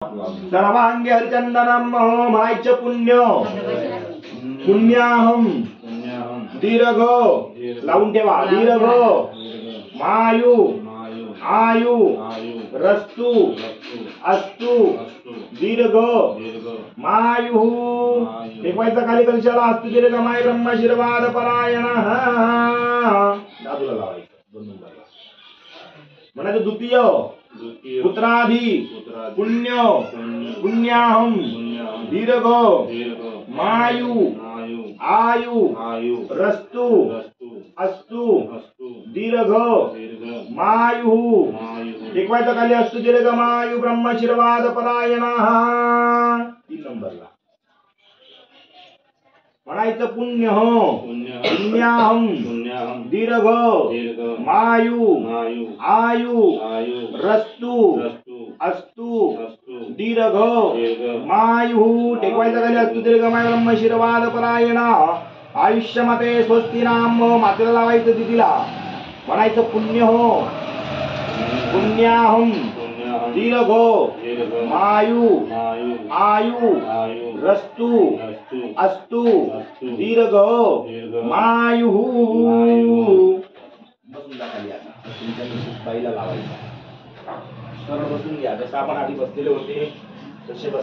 सर्वांगे हरिचंदनम म्हणायचं पुण्य पुण्याहम दीर्घ लावून ठेवा दीर्घ मायू आयु रस्तु अस्तु दीर्घ मायु टेकवायचा खाली कलशाला अस्तु दीर्घ माय ब्रह्मशीर्वाद परायण दादूला लावायचं 2 नंबरला म्हणायचं द्वितीय पुत्राधी पुण्य पुण्याहम दीर्घ मायु आयु रस्तु अस्तु दीर्घ मायु टेकवायचा खाली अस्तु दीर्घ मायु ब्रह्मशीर्वाद परायण 3 नंबरला म्हणायचं पुण्य पुण्याहम दीर्घ मायु आयु रस्तु अस्तु दीर्घ मायु टेकवायचा खाली अस्तु दीर्घ मायु ब्रह्मशीर्वाद परायण आयुष्यमते स्वस्ती नाम मातेला लावायचं दिदीला म्हणायचं पुण्य पुण्याहम दीर्घ मायु आयु रस्तु अस्तु दीर्घ मायु बसून जा खाली आता तुमच्या बाईला लावायचं सरळ बसून घ्या जसं आपण आधी बसलेले होते तसे बस